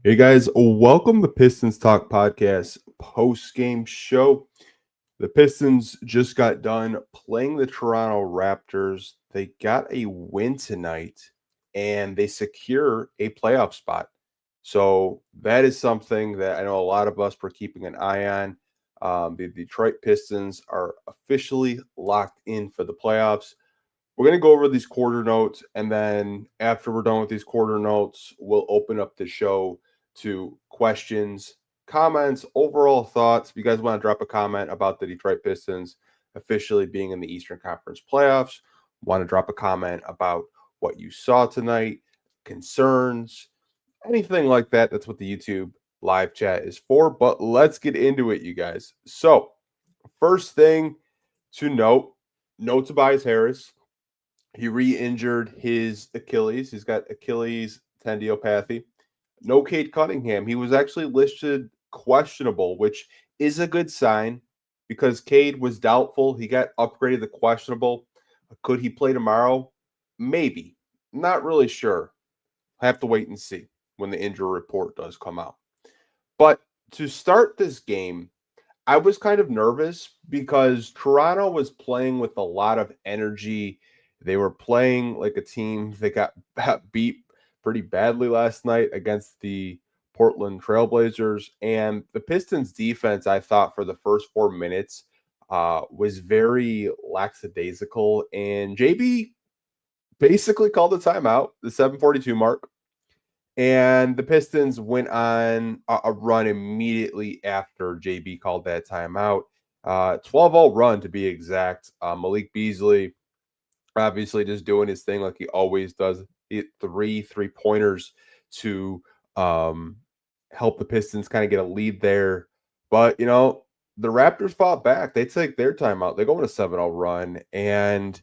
Hey guys, welcome to Pistons Talk Podcast post-game show. The Pistons just got done playing the Toronto Raptors. They got a win tonight and they secure a playoff spot. So that is something that I know a lot of us were keeping an eye on. The Detroit Pistons are officially locked in for the playoffs. We're going to go over these quarter notes, and then after we're done with these quarter notes, we'll open up the show to questions, comments, overall thoughts. If you guys want to drop a comment about the Detroit Pistons officially being in the Eastern Conference playoffs, want to drop a comment about what you saw tonight, concerns, anything like that, that's what the YouTube live chat is for. But let's get into it, you guys. So, first thing to note, no Tobias Harris. He re-injured his Achilles. He's got Achilles tendinopathy. No Cade Cunningham. He was actually listed questionable, which is a good sign because Cade was doubtful. He got upgraded to questionable. Could he play tomorrow? Maybe. Not really sure. I have to wait and see when the injury report does come out. But to start this game, I was kind of nervous because Toronto was playing with a lot of energy. They were playing like a team that got beat pretty badly last night against the Portland Trailblazers. And the Pistons defense, I thought, for the first 4 minutes was very lackadaisical. And JB basically called a timeout, the 7:42 mark. And the Pistons went on a run immediately after JB called that timeout. 12-0 run to be exact. Malik Beasley obviously just doing his thing like he always does. He hit three-pointers to help the Pistons kind of get a lead there. But, the Raptors fought back. They take their timeout. They go on a 7-0 run, and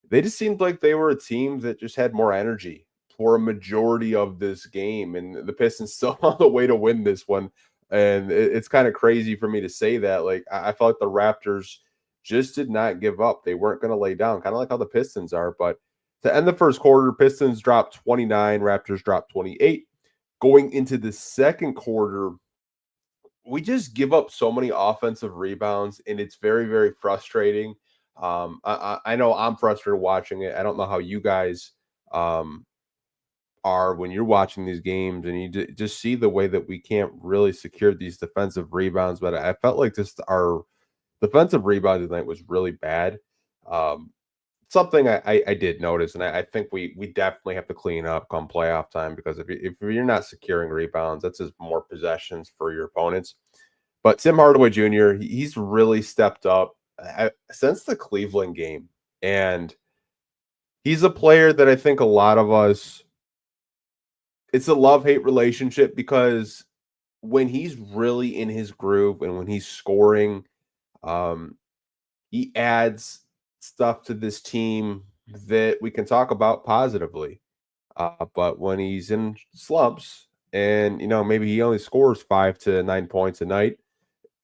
they just seemed like they were a team that just had more energy for a majority of this game, and the Pistons still found a way to win this one. And it's kind of crazy for me to say that. Like I felt like the Raptors just did not give up. They weren't going to lay down, kind of like how the Pistons are. But to end the first quarter, Pistons dropped 29, Raptors dropped 28. Going into the second quarter, we just give up so many offensive rebounds, and it's very, very frustrating. I know I'm frustrated watching it. I don't know how you guys um, are when you're watching these games, and you just see the way that we can't really secure these defensive rebounds. But I felt like just our defensive rebound tonight was really bad. Um, Something I did notice, and I think we definitely have to clean up come playoff time because if you're not securing rebounds, that's just more possessions for your opponents. But Tim Hardaway Jr. He's really stepped up since the Cleveland game, and he's a player that I think a lot of us. It's a love-hate relationship because when he's really in his groove and when he's scoring, um, he adds stuff to this team that we can talk about positively. But when he's in slumps and maybe he only scores 5 to 9 points a night,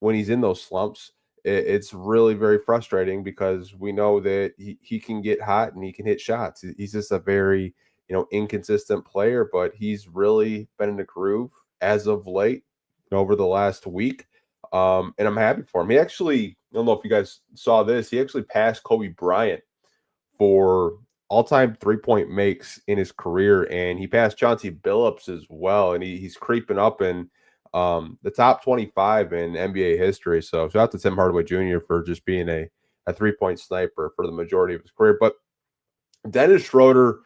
when he's in those slumps, it's really very frustrating because we know that he can get hot and he can hit shots. He's just a very, inconsistent player, but he's really been in the groove as of late over the last week. And I'm happy for him. He actually, I don't know if you guys saw this, he actually passed Kobe Bryant for all-time three-point makes in his career, and he passed Chauncey Billups as well, and he's creeping up in the top 25 in NBA history. So shout out to Tim Hardaway Jr. for just being a three-point sniper for the majority of his career. But Dennis Schroeder,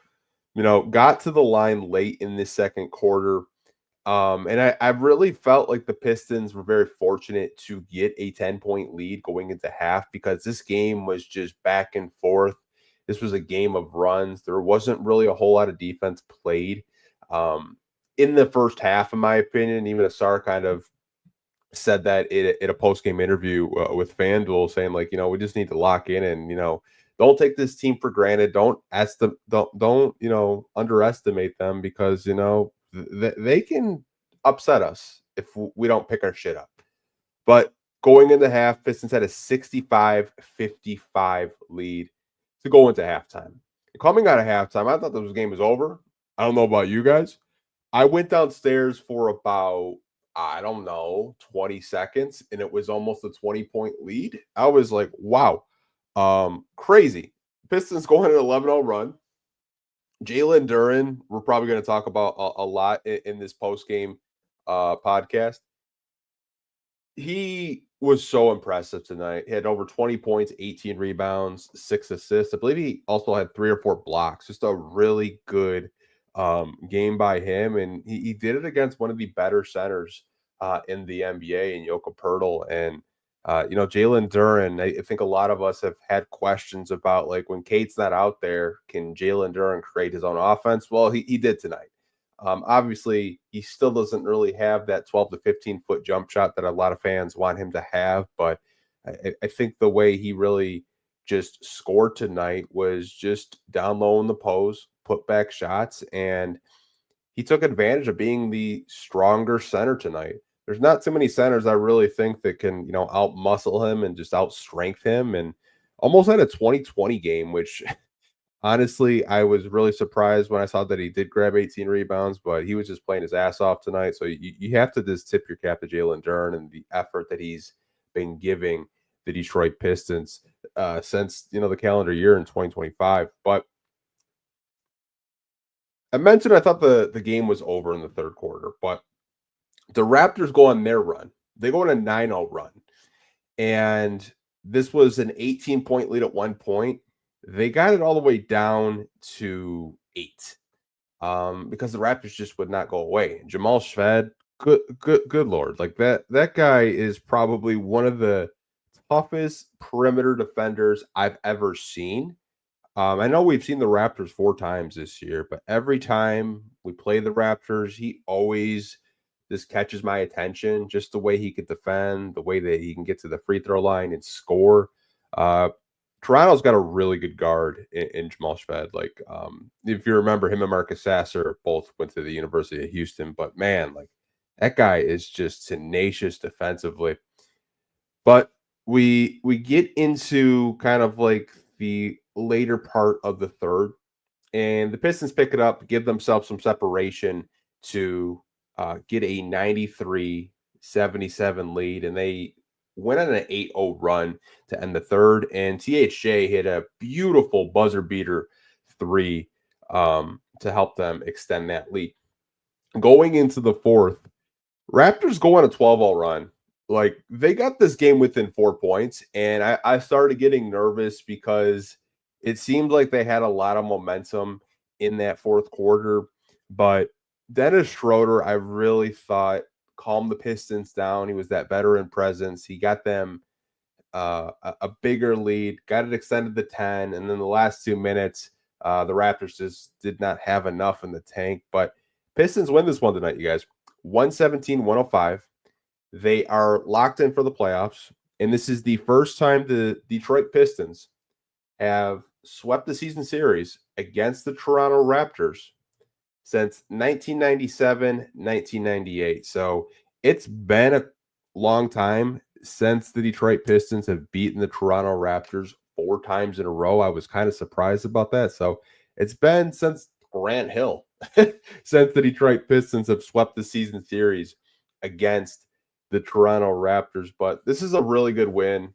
got to the line late in this second quarter. And I really felt like the Pistons were very fortunate to get a 10-point lead going into half because this game was just back and forth. This was a game of runs. There wasn't really a whole lot of defense played in the first half, in my opinion. Even Asar kind of said that in a post-game interview with FanDuel, saying like, we just need to lock in and, don't take this team for granted. Don't ask them, don't underestimate them because, they can upset us if we don't pick our shit up. But going into half, Pistons had a 65-55 lead to go into halftime. Coming out of halftime, I thought this game was over. I don't know about you guys. I went downstairs for about, I don't know, 20 seconds, and it was almost a 20-point lead. I was like, wow, crazy. Pistons going an 11-0 run. Jalen Duren, we're probably going to talk about a lot in this post game podcast. He was so impressive tonight. He had over 20 points, 18 rebounds, 6 assists. I believe he also had 3 or 4 blocks. Just a really good game by him. And he did it against one of the better centers in the NBA in Yoka Pertl. And, Jalen Duren, I think a lot of us have had questions about, like, when Kate's not out there, can Jalen Duren create his own offense? Well, he did tonight. Obviously, he still doesn't really have that 12 to 15-foot jump shot that a lot of fans want him to have. But I think the way he really just scored tonight was just down low in the pose, put back shots, and he took advantage of being the stronger center tonight. There's not too many centers I really think that can, out muscle him and just out strength him. And almost had a 20-20 game, which honestly, I was really surprised when I saw that he did grab 18 rebounds, but he was just playing his ass off tonight. So you have to just tip your cap to Jalen Duren and the effort that he's been giving the Detroit Pistons since the calendar year in 2025. But I mentioned I thought the game was over in the third quarter, but the Raptors go on their run. They go on a 9-0 run, and this was an 18-point lead at one point. They got it all the way down to 8 because the Raptors just would not go away. Jamal Shved, good lord, like that guy is probably one of the toughest perimeter defenders I've ever seen. I know we've seen the Raptors 4 times this year, but every time we play the Raptors, he always just catches my attention. Just the way he could defend, the way that he can get to the free throw line and score. Uh, Toronto's got a really good guard in Jamal Shved. Like, if you remember, him and Marcus Sasser both went to the University of Houston, but man, like that guy is just tenacious defensively. But we get into kind of like the later part of the third, and the Pistons pick it up, give themselves some separation to get a 93-77 lead, and they went on an 8-0 run to end the third. And THJ hit a beautiful buzzer beater three to help them extend that lead. Going into the fourth, Raptors go on a 12-0 run. Like, they got this game within 4 points, and I started getting nervous because it seemed like they had a lot of momentum in that fourth quarter. But Dennis Schroeder, I really thought, calmed the Pistons down. He was that veteran presence. He got them a bigger lead, got it extended to 10, and then the last 2 minutes, the Raptors just did not have enough in the tank. But Pistons win this one tonight, you guys. 117-105. They are locked in for the playoffs, and this is the first time the Detroit Pistons have swept the season series against the Toronto Raptors since 1997-1998. So it's been a long time since the Detroit Pistons have beaten the Toronto Raptors 4 times in a row. I was kind of surprised about that. So it's been since Grant Hill since the Detroit Pistons have swept the season series against the Toronto Raptors. But this is a really good win.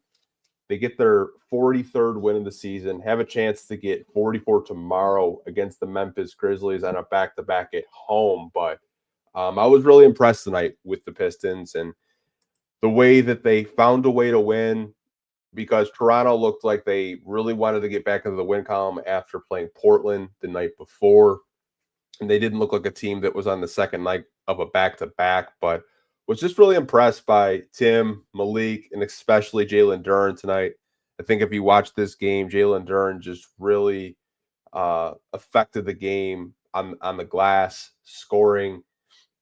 They get their 43rd win of the season, have a chance to get 44 tomorrow against the Memphis Grizzlies on a back-to-back at home. But I was really impressed tonight with the Pistons and the way that they found a way to win, because Toronto looked like they really wanted to get back into the win column after playing Portland the night before. And they didn't look like a team that was on the second night of a back-to-back, but was just really impressed by Tim, Malik, and especially Jalen Duren tonight. I think if you watch this game, Jalen Duren just really affected the game on the glass, scoring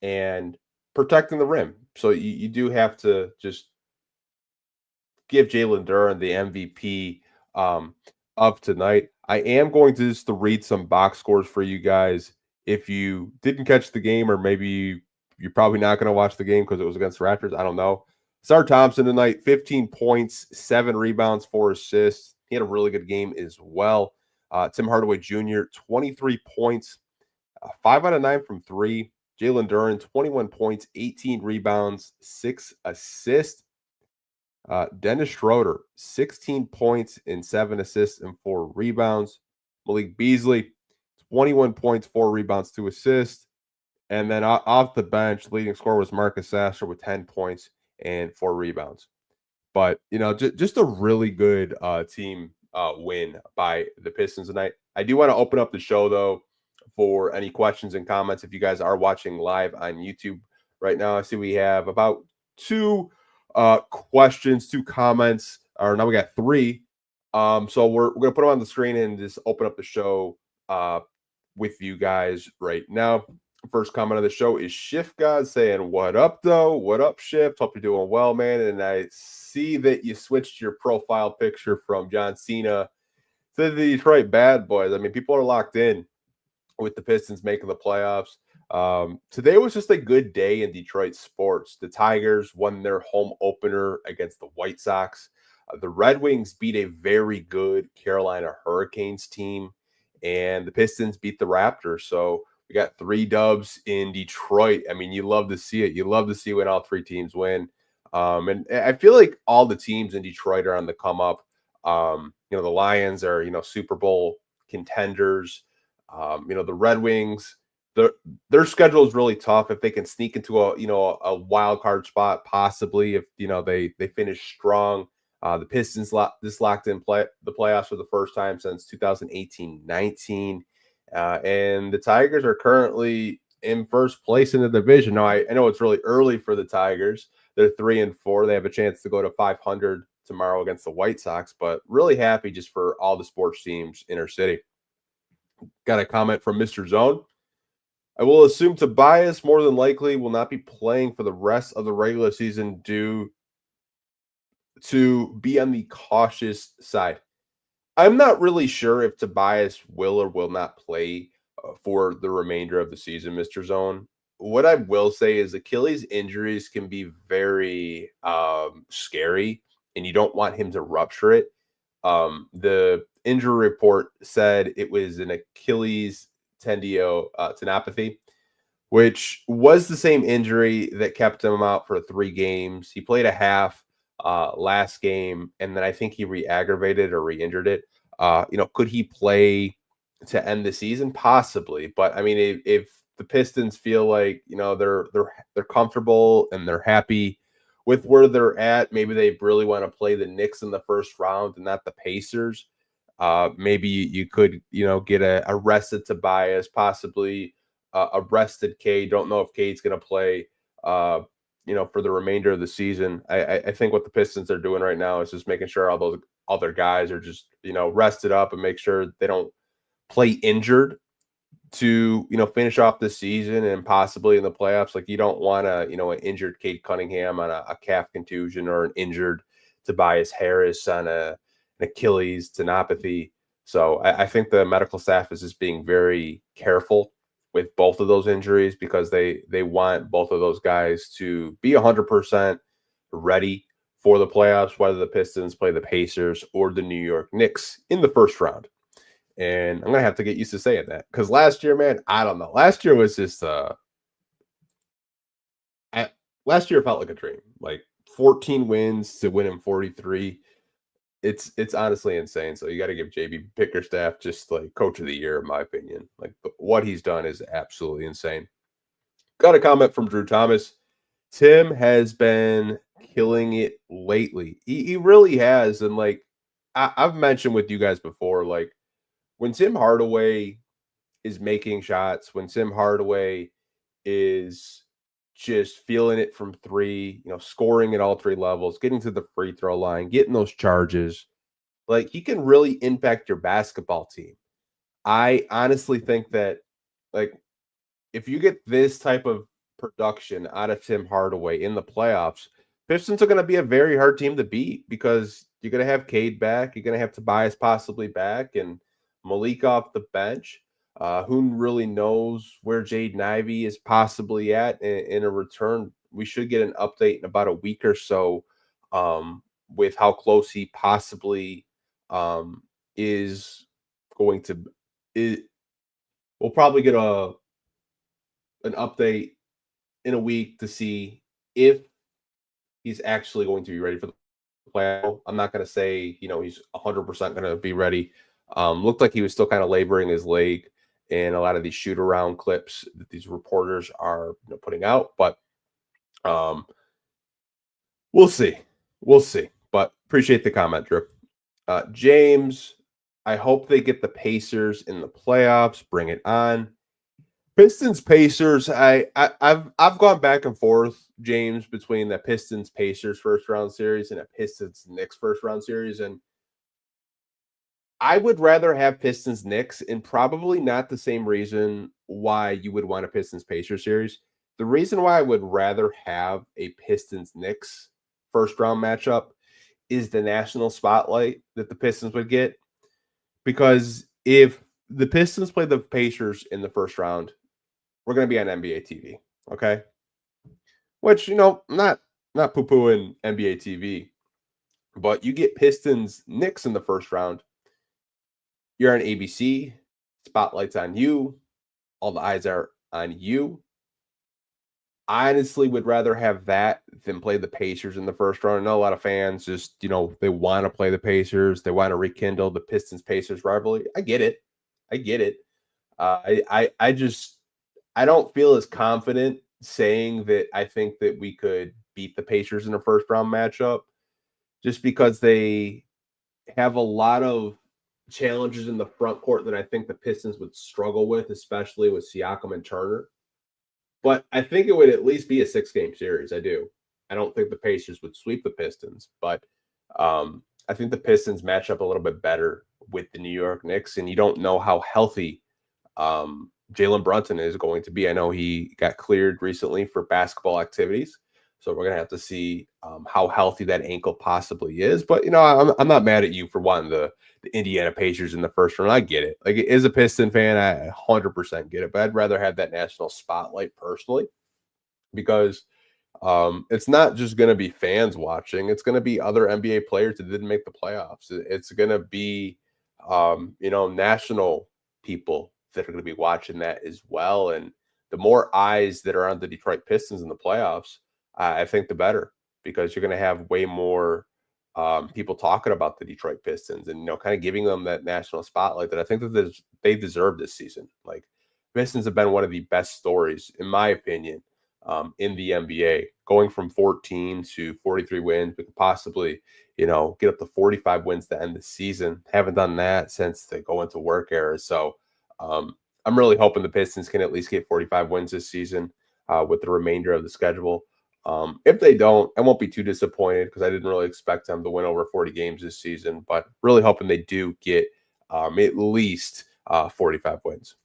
and protecting the rim. So you do have to just give Jalen Duren the MVP of tonight. I am going to just to read some box scores for you guys. If you didn't catch the game, or maybe you're probably not going to watch the game because it was against the Raptors, I don't know. Sar Thompson tonight, 15 points, 7 rebounds, 4 assists. He had a really good game as well. Tim Hardaway Jr., 23 points, 5 out of 9 from 3, Jalen Duren, 21 points, 18 rebounds, 6 assists. Dennis Schroeder, 16 points and 7 assists and 4 rebounds. Malik Beasley, 21 points, 4 rebounds, 2 assists. And then off the bench, leading scorer was Marcus Sasser with 10 points and 4 rebounds. But just a really good team win by the Pistons tonight. I do want to open up the show though for any questions and comments. If you guys are watching live on YouTube right now, I see we have about two questions, two comments, or now we got three. So we're gonna put them on the screen and just open up the show with you guys right now. First comment of the show is Shift God saying, "What up, though? What up, Shift? Hope you're doing well, man." And I see that you switched your profile picture from John Cena to the Detroit Bad Boys. I mean, people are locked in with the Pistons making the playoffs. Today was just a good day in Detroit sports. The Tigers won their home opener against the White Sox. The Red Wings beat a very good Carolina Hurricanes team, and the Pistons beat the Raptors. So we got 3 dubs in Detroit. I mean, you love to see it. You love to see when all 3 teams win. And I feel like all the teams in Detroit are on the come up. The Lions are, Super Bowl contenders. The Red Wings, their schedule is really tough. If they can sneak into a wild card spot, possibly if they finish strong. The Pistons locked in the playoffs for the first time since 2018-19. And the Tigers are currently in first place in the division. Now, I know it's really early for the Tigers. They're 3-4. They have a chance to go to 500 tomorrow against the White Sox, but really happy just for all the sports teams in our city. Got a comment from Mr. Zone. I will assume Tobias more than likely will not be playing for the rest of the regular season due to be on the cautious side. I'm not really sure if Tobias will or will not play for the remainder of the season, Mr. Zone. What I will say is Achilles injuries can be very scary, and you don't want him to rupture it. The injury report said it was an Achilles tendinopathy, which was the same injury that kept him out for 3 games. He played a half last game, and then I think he re-aggravated or re-injured it. Could he play to end the season? Possibly, but I mean, if the Pistons feel like they're comfortable and they're happy with where they're at, maybe they really want to play the Knicks in the first round and not the Pacers. Maybe you could get a rested Tobias, possibly a rested Cade. Don't know if Cade's going to play. For the remainder of the season. I think what the Pistons are doing right now is just making sure all those other guys are just rested up and make sure they don't play injured to finish off the season and possibly in the playoffs. Like you don't want an injured Cade Cunningham on a calf contusion or an injured Tobias Harris on an Achilles tendinopathy. So I think the medical staff is just being very careful with both of those injuries because they want both of those guys to be 100% ready for the playoffs, whether the Pistons play the Pacers or the New York Knicks in the first round. And I'm going to have to get used to saying that because last year, man, I don't know. Last year was just last year felt like a dream. Like 14 wins to win in 43. It's honestly insane. So you got to give JB Bickerstaff just like coach of the year, in my opinion. Like what he's done is absolutely insane. Got a comment from Drew Thomas. Tim has been killing it lately. He really has. And like I've mentioned with you guys before, like when Tim Hardaway is making shots, when Tim Hardaway is just feeling it from 3, scoring at all 3 levels, getting to the free throw line, getting those charges, like he can really impact your basketball team. I honestly think that like if you get this type of production out of Tim Hardaway in the playoffs, Pistons are going to be a very hard team to beat because you're going to have Cade back, you're going to have Tobias possibly back, and Malik off the bench. Who really knows where Jaden Ivey is possibly at in a return? We should get an update in about a week or so with how close he possibly is going to. We'll probably get an update in a week to see if he's actually going to be ready for the playoff. I'm not going to say, he's 100% going to be ready. Looked like he was still kind of laboring his leg in a lot of these shoot around clips that these reporters are putting out, but um, we'll see. We'll see. But appreciate the comment, Drew. James, I hope they get the Pacers in the playoffs. Bring it on. Pistons Pacers. I've gone back and forth, James, between the Pistons Pacers first round series and a Pistons Knicks first round series, and I would rather have Pistons Knicks, and probably not the same reason why you would want a Pistons Pacers series. The reason why I would rather have a Pistons Knicks first round matchup is the national spotlight that the Pistons would get. Because if the Pistons play the Pacers in the first round, we're going to be on NBA TV. Okay. Which, not poo pooing NBA TV, but you get Pistons Knicks in the first round. You're on ABC, spotlight's on you, all the eyes are on you. I honestly would rather have that than play the Pacers in the first round. I know a lot of fans just, they want to play the Pacers. They want to rekindle the Pistons Pacers rivalry. I get it. I get it. I just I don't feel as confident saying that I think that we could beat the Pacers in a first round matchup just because they have a lot of challenges in the front court that I think the Pistons would struggle with, especially with Siakam and Turner. But I think it would at least be a 6-game series. I do. I don't think the Pacers would sweep the Pistons, but I think the Pistons match up a little bit better with the New York Knicks, and you don't know how healthy Jalen Brunson is going to be. I know he got cleared recently for basketball activities, so we're gonna have to see how healthy that ankle possibly is. But I'm not mad at you for wanting the Indiana Pacers in the first round. I get it. Like, as a Piston fan, I 100% get it. But I'd rather have that national spotlight personally because it's not just going to be fans watching. It's going to be other NBA players that didn't make the playoffs. It's going to be, national people that are going to be watching that as well. And the more eyes that are on the Detroit Pistons in the playoffs, I think the better, because you're going to have way more people talking about the Detroit Pistons and, kind of giving them that national spotlight that I think that they deserve this season. Like, Pistons have been one of the best stories, in my opinion, in the NBA, going from 14 to 43 wins. We could possibly, get up to 45 wins to end the season. Haven't done that since the go into work era. So I'm really hoping the Pistons can at least get 45 wins this season with the remainder of the schedule. If they don't, I won't be too disappointed because I didn't really expect them to win over 40 games this season, but really hoping they do get at least 45 wins.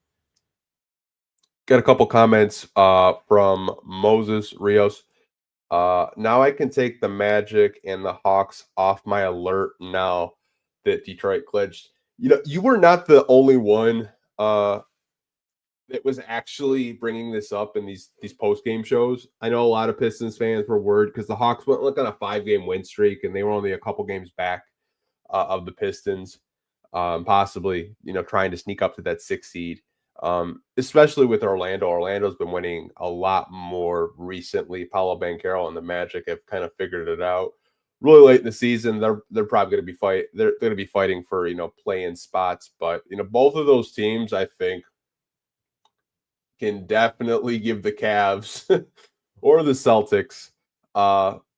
Got a couple comments from Moses Rios. Now I can take the Magic and the Hawks off my alert now that Detroit clinched. You were not the only one that was actually bringing this up in these post game shows. I know a lot of Pistons fans were worried because the Hawks went on a 5-game win streak and they were only a couple games back of the Pistons, possibly trying to sneak up to that 6 seed. Especially with Orlando. Orlando's been winning a lot more recently. Paolo Banchero and the Magic have kind of figured it out. Really late in the season, they're probably going to be They're going to be fighting for play-in spots. But both of those teams, I think, can definitely give the Cavs or the Celtics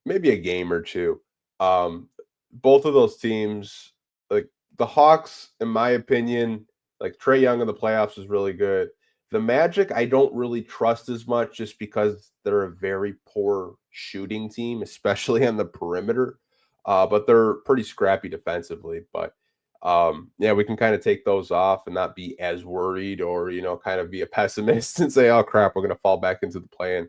maybe a game or two. Both of those teams, like the Hawks, in my opinion, like Trae Young in the playoffs is really good. The Magic, I don't really trust as much just because they're a very poor shooting team, especially on the perimeter. But they're pretty scrappy defensively. But yeah, we can kind of take those off and not be as worried or, kind of be a pessimist and say, oh, crap, we're going to fall back into the play-in.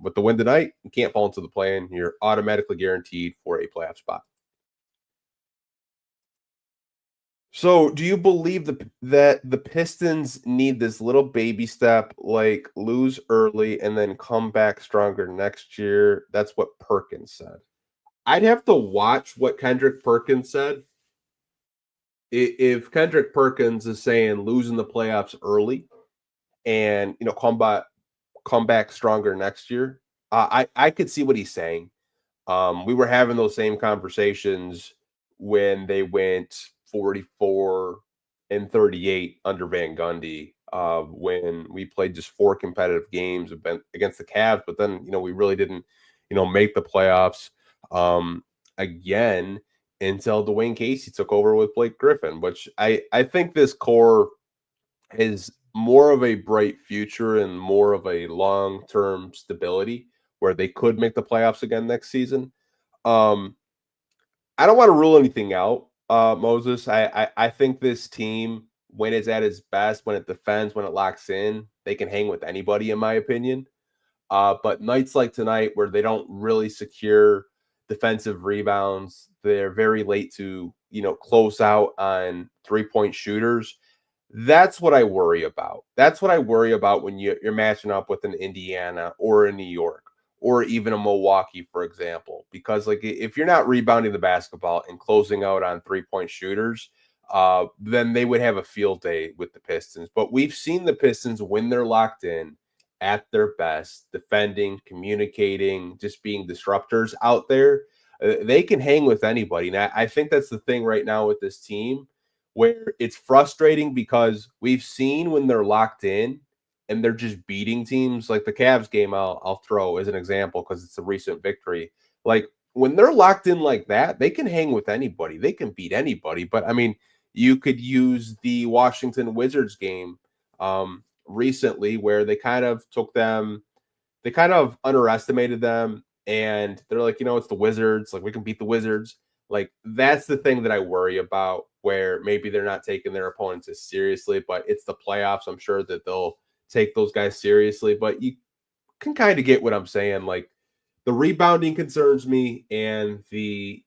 With the win tonight, you can't fall into the play-in. You're automatically guaranteed for a playoff spot. So, do you believe that the Pistons need this little baby step, like lose early and then come back stronger next year? That's what Perkins said. I'd have to watch what Kendrick Perkins said. If Kendrick Perkins is saying losing the playoffs early and come back come back stronger next year. I could see what he's saying. We were having those same conversations when they went 44-38 under Van Gundy. When we played just 4 competitive games against the Cavs, but then we really didn't make the playoffs again until Dwayne Casey took over with Blake Griffin, which I think this core is more of a bright future and more of a long-term stability where they could make the playoffs again next season. Um, I don't want to rule anything out, Moses. I think this team, when it's at its best, when it defends, when it locks in, they can hang with anybody, in my opinion. But nights like tonight, where they don't really secure defensive rebounds, they're very late to close out on 3-point shooters. That's what I worry about. That's what I worry about when you're matching up with an Indiana or a New York or even a Milwaukee, for example. Because like if you're not rebounding the basketball and closing out on 3-point shooters, then they would have a field day with the Pistons. But we've seen the Pistons when they're locked in at their best, defending, communicating, just being disruptors out there. They can hang with anybody. And I think that's the thing right now with this team where it's frustrating because we've seen when they're locked in and they're just beating teams like the Cavs game. I'll throw as an example because it's a recent victory. Like when they're locked in like that, they can hang with anybody. They can beat anybody. But I mean, you could use the Washington Wizards game recently where they kind of underestimated them, and they're like, it's the Wizards, like we can beat the Wizards. Like that's the thing that I worry about, where maybe they're not taking their opponents as seriously, but it's the playoffs. I'm sure that they'll take those guys seriously, but you can kind of get what I'm saying. Like the rebounding concerns me, and the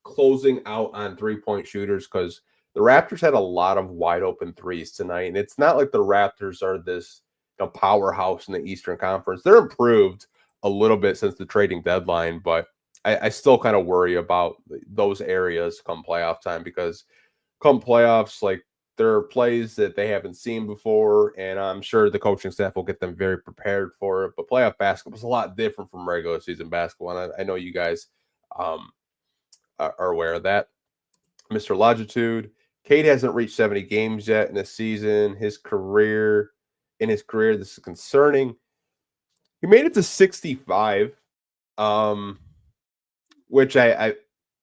closing out on 3-point shooters, because the Raptors had a lot of wide open threes tonight. And it's not like the Raptors are this powerhouse in the Eastern Conference. They're improved a little bit since the trading deadline, but I still kind of worry about those areas come playoff time, because come playoffs, like there are plays that they haven't seen before, and I'm sure the coaching staff will get them very prepared for it. But playoff basketball is a lot different from regular season basketball, and I know you guys um, are aware of that. Mr. Longitude, Cade hasn't reached 70 games yet in a season. In his career, this is concerning. He made it to 65, um, which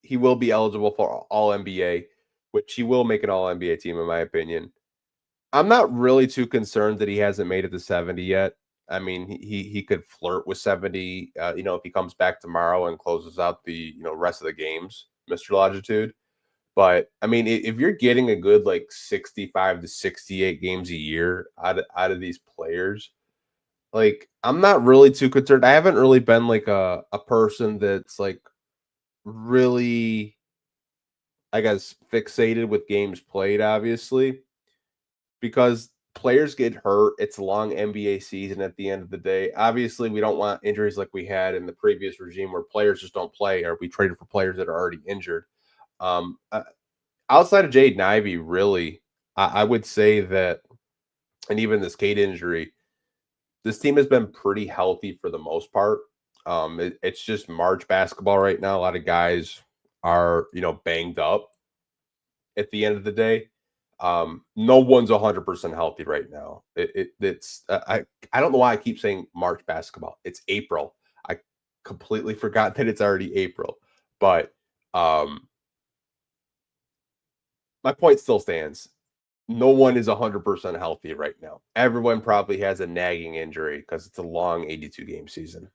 he will be eligible for All NBA, which he will make an All NBA team, in my opinion. I'm not really too concerned that he hasn't made it to 70 yet. I mean, he could flirt with 70, if he comes back tomorrow and closes out the rest of the games, Mr. Longitude. But I mean, if you're getting a good like 65 to 68 games a year out of these players, like I'm not really too concerned. I haven't really been like a person that's like really, I guess, fixated with games played, obviously, because players get hurt. It's a long NBA season at the end of the day. Obviously, we don't want injuries like we had in the previous regime where players just don't play, or we traded for players that are already injured. Um, uh, Outside of Jaden Ivey, really, I would say that, and even this Cade injury, this team has been pretty healthy for the most part. It's just March basketball right now. A lot of guys are, banged up at the end of the day. No one's 100% healthy right now. It's I don't know why I keep saying March basketball. It's April. I completely forgot that it's already April. But um, my point still stands. No one is 100% healthy right now. Everyone probably has a nagging injury because it's a long 82 game season.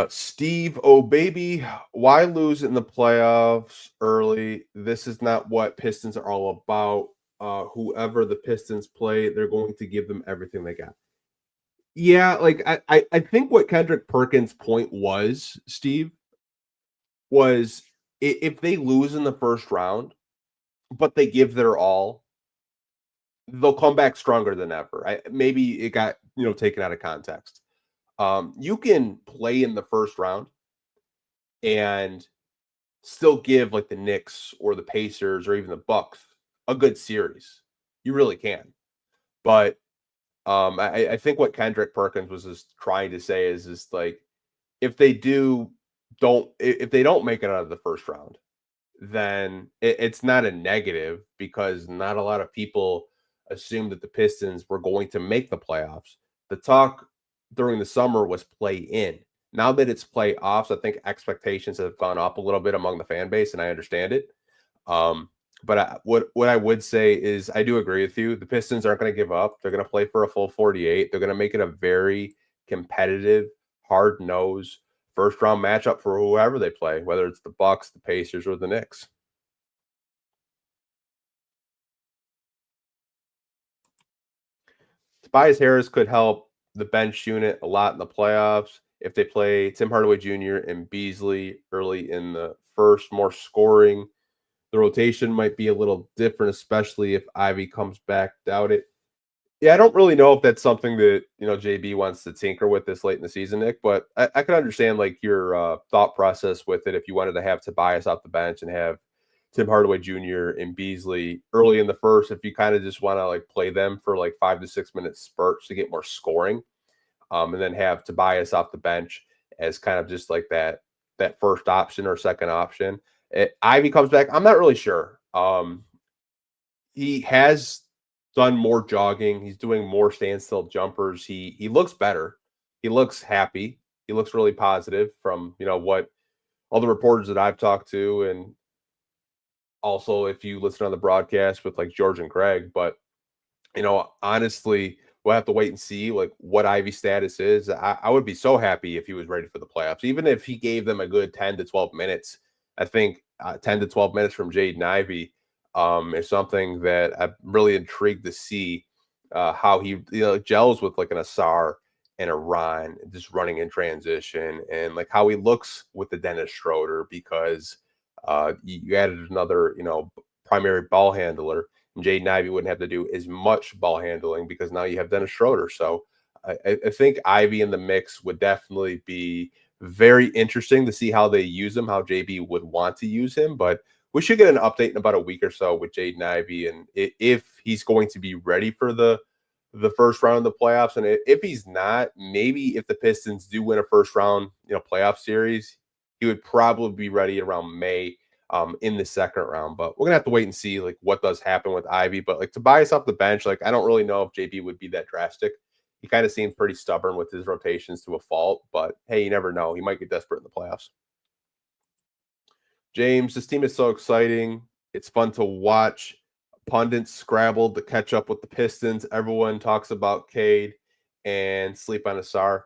Steve, oh baby, why lose in the playoffs early? This is not what Pistons are all about. Whoever the Pistons play, they're going to give them everything they got. Yeah, like I think what Kendrick Perkins' point was, Steve, was if they lose in the first round, but they give their all, they'll come back stronger than ever. Maybe it got taken out of context. You can play in the first round and still give like the Knicks or the Pacers or even the Bucks a good series. You really can. But I think what Kendrick Perkins was just trying to say is just like if they if they don't make it out of the first round, then it's not a negative because not a lot of people assumed that the Pistons were going to make the playoffs. The talk during the summer was play in. Now that it's playoffs, I think expectations have gone up a little bit among the fan base, and I understand it. Um, but what I would say is I do agree with you. The Pistons aren't going to give up. They're going to play for a full 48. They're going to make it a very competitive, hard nose first round matchup for whoever they play, whether it's the Bucks, the Pacers, or the Knicks. Tobias Harris could help the bench unit a lot in the playoffs if they play Tim Hardaway Jr. and Beasley early in the first, more scoring. The rotation might be a little different, especially if Ivy comes back. Doubt it. Yeah, I don't really know if that's something that JB wants to tinker with this late in the season, Nick. But I can understand like your thought process with it if you wanted to have Tobias off the bench and have Tim Hardaway Jr. and Beasley early in the first. If you kind of just want to like play them for like 5 to 6 minute spurts to get more scoring, and then have Tobias off the bench as kind of just like that first option or second option. Ivy comes back. I'm not really sure. He has done more jogging. He's doing more standstill jumpers. He looks better. He looks happy. He looks really positive from what all the reporters that I've talked to, and also if you listen on the broadcast with like George and Greg. But honestly, we'll have to wait and see like what Ivy's status is. I would be so happy if he was ready for the playoffs, even if he gave them a good 10 to 12 minutes. I think 10 to 12 minutes from Jaden Ivey is something that I'm really intrigued to see how he gels with like an Asar and a Ron, just running in transition, and like how he looks with the Dennis Schroeder because you added another primary ball handler, and Jaden Ivey wouldn't have to do as much ball handling because now you have Dennis Schroeder. So I think Ivy in the mix would definitely be very interesting to see how they use him, how JB would want to use him. But we should get an update in about a week or so with Jaden Ivey and if he's going to be ready for the first round of the playoffs. And if he's not, maybe if the Pistons do win a first round, playoff series, he would probably be ready around May in the second round. But we're gonna have to wait and see like what does happen with Ivy. But like Tobias off the bench, like I don't really know if JB would be that drastic. He kind of seems pretty stubborn with his rotations to a fault, but hey, you never know. He might get desperate in the playoffs. James, this team is so exciting. It's fun to watch. Pundits scrabbled to catch up with the Pistons. Everyone talks about Cade and sleep on Asar.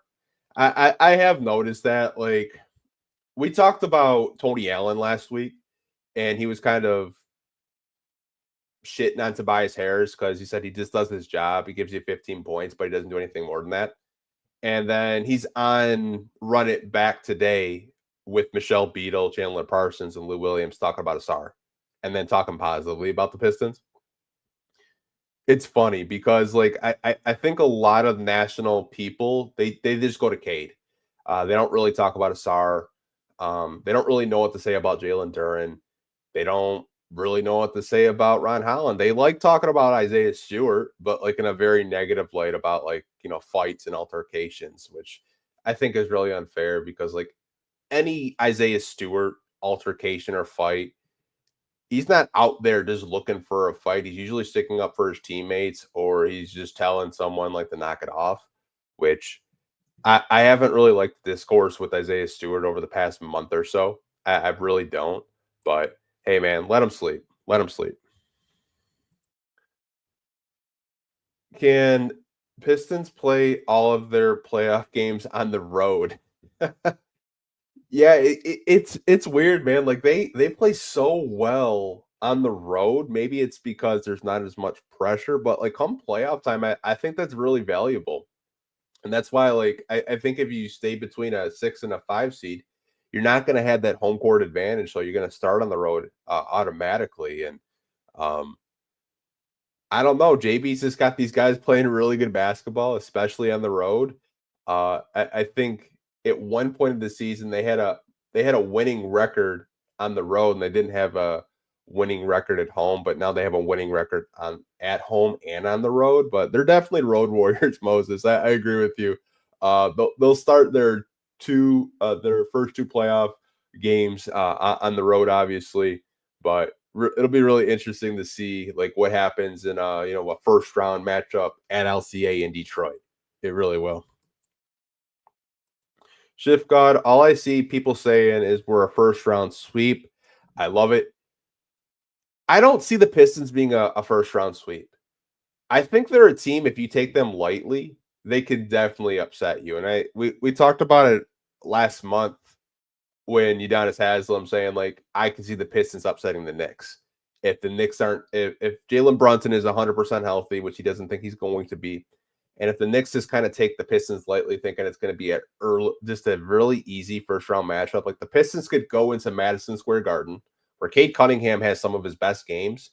I have noticed that. Like we talked about Tony Allen last week, and he was kind of shitting on Tobias Harris because he said he just does his job. He gives you 15 points, but he doesn't do anything more than that. And then he's on Run It Back today with Michelle Beadle, Chandler Parsons, and Lou Williams talking about Asar and then talking positively about the Pistons. It's funny because like I think a lot of national people they just go to Cade. They don't really talk about Asar. They don't really know what to say about Jalen Duren. They don't really know what to say about Ron Holland. They like talking about Isaiah Stewart, but like in a very negative light about like, fights and altercations, which I think is really unfair because like any Isaiah Stewart altercation or fight, he's not out there just looking for a fight. He's usually sticking up for his teammates or he's just telling someone like to knock it off, which I haven't really liked the discourse with Isaiah Stewart over the past month or so. I really don't. But hey, man, let him sleep. Let him sleep. Can Pistons play all of their playoff games on the road? Yeah, it's weird, man. Like they play so well on the road. Maybe it's because there's not as much pressure, but like come playoff time, I think that's really valuable. And that's why, like, I think if you stay between a 6 and a 5 seed, you're not going to have that home court advantage. So you're going to start on the road automatically. And um, I don't know. JB's just got these guys playing really good basketball, especially on the road. I think at one point of the season they had a winning record on the road, and they didn't have a winning record at home, but now they have a winning record on at home and on the road. But they're definitely road warriors, Moses. I agree with you. They'll start their first two playoff games on the road, obviously, but it'll be really interesting to see like what happens in a first round matchup at LCA in Detroit. It really will. Shift God, all I see people saying is we're a first round sweep. I love it. I don't see the Pistons being a first round sweep. I think they're a team, if you take them lightly, they could definitely upset you. And we talked about it last month when Udonis Haslam saying like I can see the Pistons upsetting the Knicks. If the Knicks aren't if Jalen Brunson is 100% healthy, which he doesn't think he's going to be, and if the Knicks just kind of take the Pistons lightly, thinking it's going to be just a really easy first round matchup, like the Pistons could go into Madison Square Garden, where Cade Cunningham has some of his best games.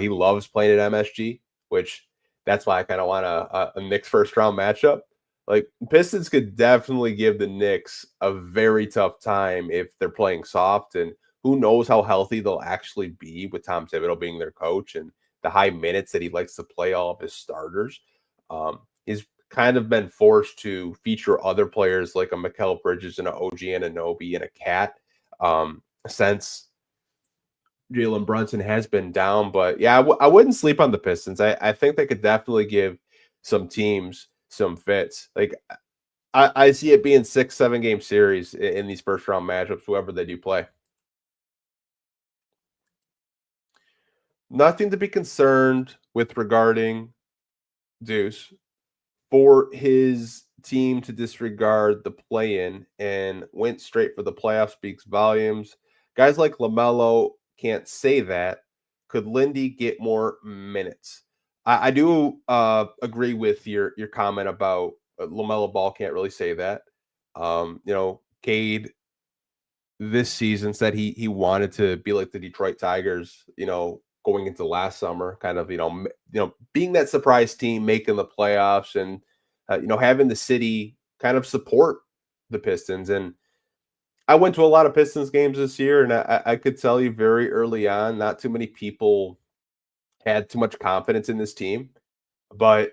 He loves playing at MSG, which that's why I kind of want a Knicks first round matchup. Like Pistons could definitely give the Knicks a very tough time if they're playing soft, and who knows how healthy they'll actually be with Tom Thibodeau being their coach and the high minutes that he likes to play all of his starters. He's kind of been forced to feature other players like a Mikal Bridges and an OG Anunoby and a Cat since Jalen Brunson has been down. But yeah, I wouldn't sleep on the Pistons. I think they could definitely give some teams some fits. Like I see it being 6, 7 game series in these first round matchups, whoever they do play. Nothing to be concerned with regarding Deuce. For his team to disregard the play-in and went straight for the playoff speaks volumes. Guys like LaMelo can't say that. Could Lindy get more minutes? I do agree with your comment about LaMelo Ball can't really say that. Cade this season said he wanted to be like the Detroit Tigers, going into last summer, kind of, being that surprise team, making the playoffs, and having the city kind of support the Pistons. And I went to a lot of Pistons games this year, and I could tell you very early on, not too many people had too much confidence in this team. But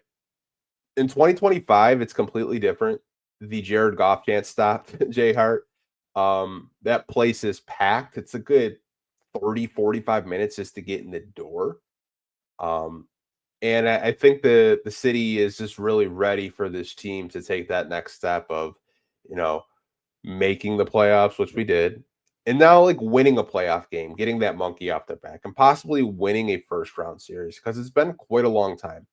in 2025, it's completely different. The Jared Goff can't stop Jay Hart. That place is packed. It's a good 30, 45 minutes just to get in the door. Um, and I think the city is just really ready for this team to take that next step of, you know, making the playoffs, which we did, and now like winning a playoff game, getting that monkey off their back, and possibly winning a first round series because it's been quite a long time.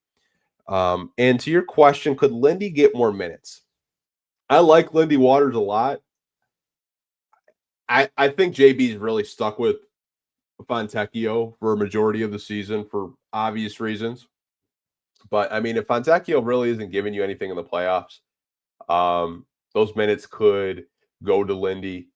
And to your question, could Lindy get more minutes? I like Lindy Waters a lot. I think JB's really stuck with Fontecchio for a majority of the season for obvious reasons. But I mean, if Fontecchio really isn't giving you anything in the playoffs, those minutes could go to Lindy.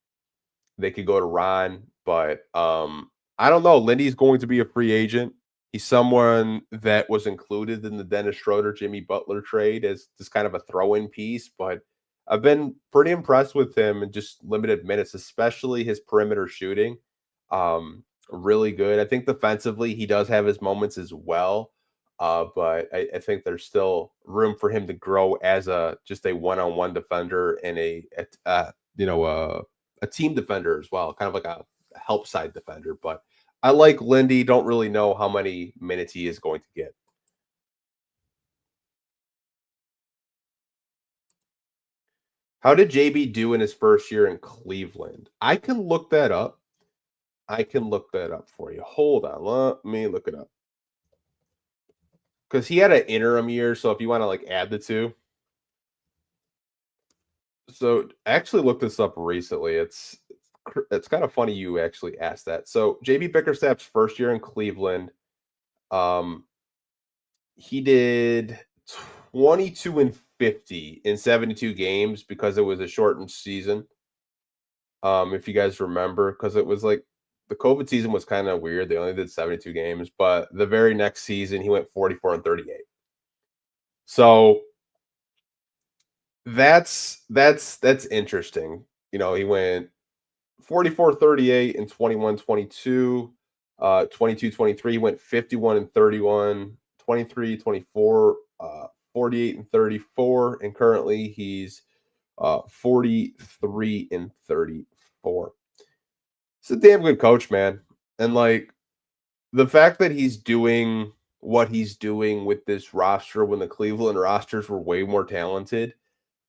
They could go to Ron, but I don't know. Lindy's going to be a free agent. He's someone that was included in the Dennis Schroeder, Jimmy Butler trade as just kind of a throw-in piece, but I've been pretty impressed with him in just limited minutes, especially his perimeter shooting. Really good. I think defensively he does have his moments as well. But I think there's still room for him to grow as a one-on-one defender and a team defender as well, kind of like a help side defender. But I like Lindy. Don't really know how many minutes he is going to get. How did JB do in his first year in Cleveland? I can look that up. I can look that up for you. Hold on. Let me look it up. Because he had an interim year. So if you want to like add the two. So I actually looked this up recently. It's kind of funny you actually asked that. So JB Bickerstaff's first year in Cleveland, um, he did 22 and 50 in 72 games because it was a shortened season. If you guys remember, because it was like the COVID season was kind of weird. They only did 72 games, but the very next season he went 44 and 38. So that's interesting. He went 44, 38 and 21, 22. 22-23, he went 51-31, 23-24, 48-34, and currently he's 43-34. He's a damn good coach, man. And like the fact that he's doing what he's doing with this roster when the Cleveland rosters were way more talented,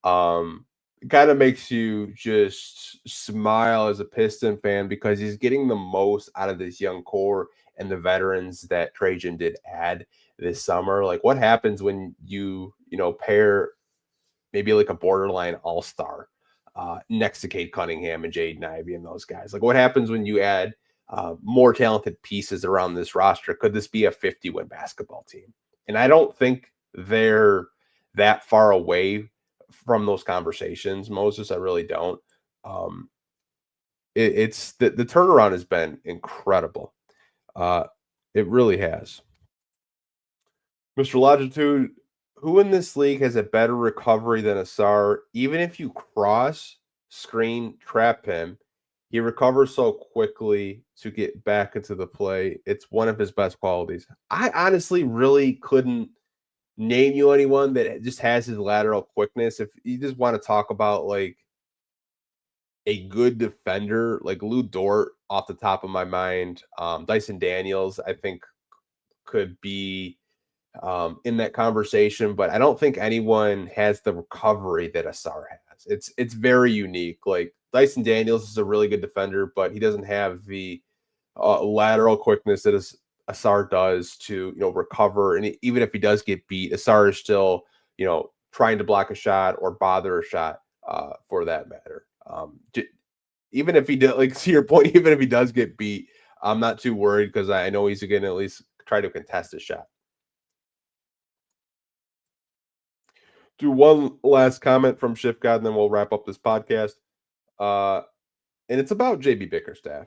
um, kind of makes you just smile as a Piston fan because he's getting the most out of this young core and the veterans that Trajan did add this summer. Like, what happens when you pair maybe like a borderline all-star next to Cade Cunningham and Jaden Ivey and those guys? Like, what happens when you add more talented pieces around this roster? Could this be a 50-win basketball team? And I don't think they're that far away from those conversations, Moses. I really don't. Um, it's the turnaround has been incredible. Uh, it really has. Mr. Longitude, who in this league has a better recovery than Asar? Even if you cross, screen, trap him, he recovers so quickly to get back into the play. It's one of his best qualities. I honestly really couldn't name you anyone that just has his lateral quickness. If you just want to talk about like a good defender, like Lou Dort off the top of my mind, Dyson Daniels, I think could be in that conversation, but I don't think anyone has the recovery that Asar has. It's very unique. Like Dyson Daniels is a really good defender, but he doesn't have the lateral quickness that Asar does to recover. And even if he does get beat, Asar is still trying to block a shot or bother a shot for that matter. Even if he does, like to your point, even if he does get beat, I'm not too worried because I know he's going to at least try to contest a shot. Do one last comment from Shift God, and then we'll wrap up this podcast. Uh, and it's about JB Bickerstaff.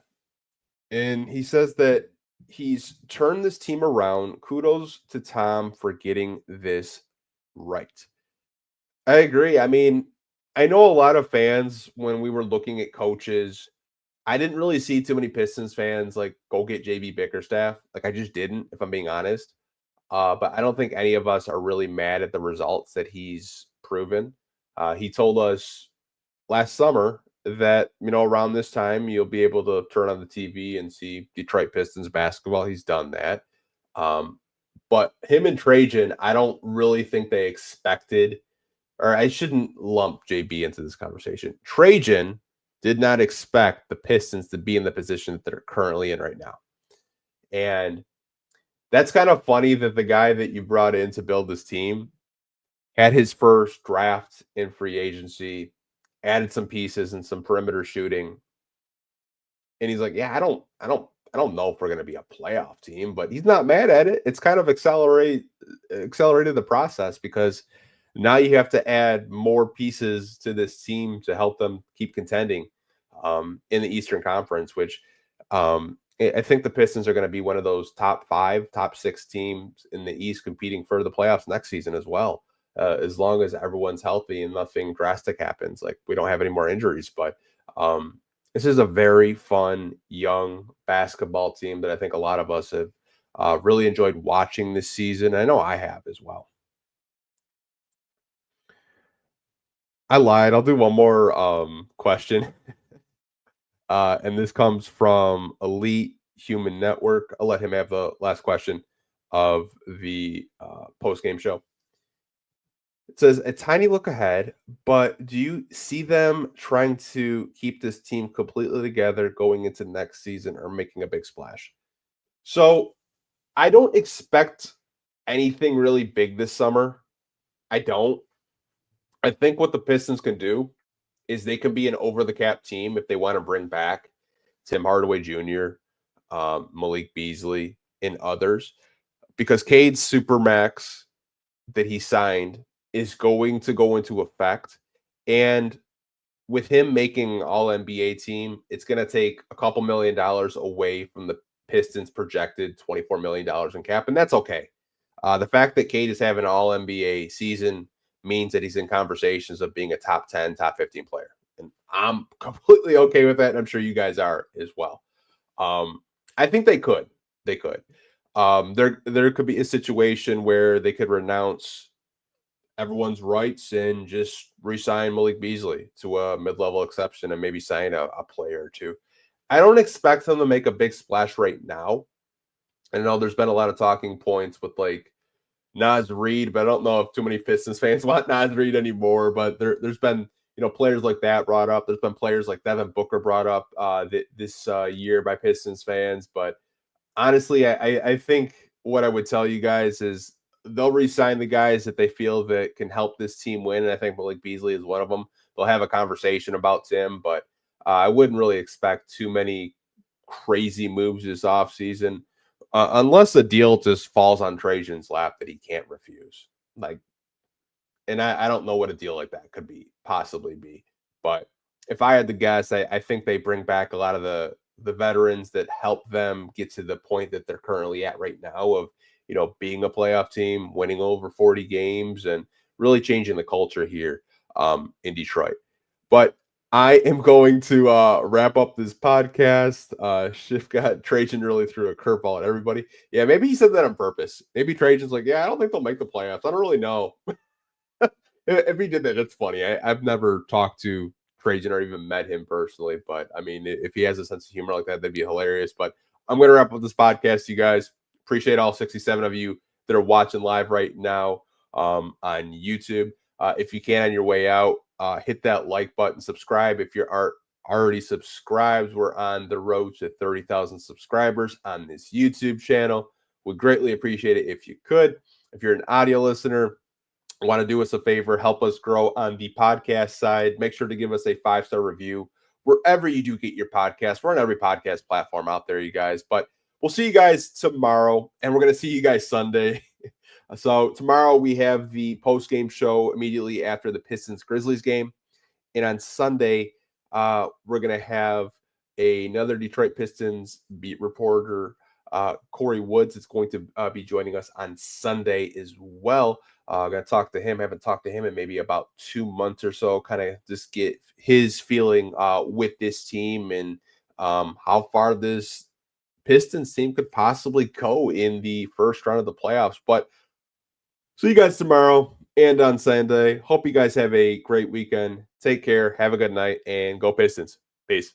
And he says that he's turned this team around. Kudos to Tom for getting this right. I agree. I mean, I know a lot of fans, when we were looking at coaches, I didn't really see too many Pistons fans like go get JB Bickerstaff. Like, I just didn't, if I'm being honest. But I don't think any of us are really mad at the results that he's proven. He told us last summer that around this time you'll be able to turn on the TV and see Detroit Pistons basketball. He's done that. But him and Trajan, I don't really think they expected, or I shouldn't lump JB into this conversation. Trajan did not expect the Pistons to be in the position that they're currently in right now. And that's kind of funny that the guy that you brought in to build this team had his first draft in free agency, added some pieces and some perimeter shooting. And he's like, "Yeah, I don't know if we're going to be a playoff team," but he's not mad at it. It's kind of accelerated the process because now you have to add more pieces to this team to help them keep contending in the Eastern Conference, which I think the Pistons are going to be one of those top 5, top 6 teams in the East competing for the playoffs next season as well, as long as everyone's healthy and nothing drastic happens. Like, we don't have any more injuries, but this is a very fun, young basketball team that I think a lot of us have really enjoyed watching this season. I know I have as well. I lied. I'll do one more question. And this comes from Elite Human Network. I'll let him have the last question of the post-game show. It says, a tiny look ahead, but do you see them trying to keep this team completely together going into next season or making a big splash? So I don't expect anything really big this summer. I don't. I think what the Pistons can do is they can be an over-the-cap team if they want to bring back Tim Hardaway Jr., Malik Beasley, and others, because Cade's supermax that he signed is going to go into effect. And with him making all NBA team, it's going to take a couple $1 million away from the Pistons' projected $24 million in cap, and that's okay. The fact that Cade is having an all NBA season means that he's in conversations of being a top 10, top 15 player. And I'm completely okay with that. And I'm sure you guys are as well. I think they could. They could. There could be a situation where they could renounce everyone's rights and just re-sign Malik Beasley to a mid-level exception and maybe sign a player or two. I don't expect them to make a big splash right now. I know there's been a lot of talking points with like Nas Reed, but I don't know if too many Pistons fans want Nas Reed anymore. But there's been players like that brought up. There's been players like Devin Booker brought up this year by Pistons fans. But honestly, I think what I would tell you guys is they'll re-sign the guys that they feel that can help this team win, and I think Malik Beasley is one of them. They'll have a conversation about Tim, but I wouldn't really expect too many crazy moves this offseason, unless a deal just falls on Trajan's lap that he can't refuse. Like, and I don't know what a deal like that could possibly be. But if I had to guess, I think they bring back a lot of the veterans that help them get to the point that they're currently at right now of being a playoff team, winning over 40 games, and really changing the culture here in Detroit. But I am going to wrap up this podcast. Schiff got Trajan really threw a curveball at everybody. Yeah, maybe he said that on purpose. Maybe Trajan's like, yeah, I don't think they'll make the playoffs. I don't really know. If he did that, it's funny. I've never talked to Trajan or even met him personally, but I mean, if he has a sense of humor like that, that'd be hilarious. But I'm going to wrap up this podcast, you guys. Appreciate all 67 of you that are watching live right now on YouTube. If you can on your way out, hit that like button, subscribe if you are already subscribed. We're on the road to 30,000 subscribers on this YouTube channel. Would greatly appreciate it if you could. If you're an audio listener, want to do us a favor, help us grow on the podcast side, make sure to give us a 5-star review wherever you do get your podcast. We're on every podcast platform out there, you guys. But we'll see you guys tomorrow, and we're going to see you guys Sunday. So tomorrow we have the post-game show immediately after the Pistons-Grizzlies game. And on Sunday, we're going to have another Detroit Pistons beat reporter, Corey Woods. Is going to be joining us on Sunday as well. I'm going to talk to him. I haven't talked to him in maybe about 2 months or so, kind of just get his feeling with this team and how far this Pistons team could possibly go in the first round of the playoffs. But see you guys tomorrow and on Sunday. Hope you guys have a great weekend. Take care. Have a good night and go Pistons. Peace.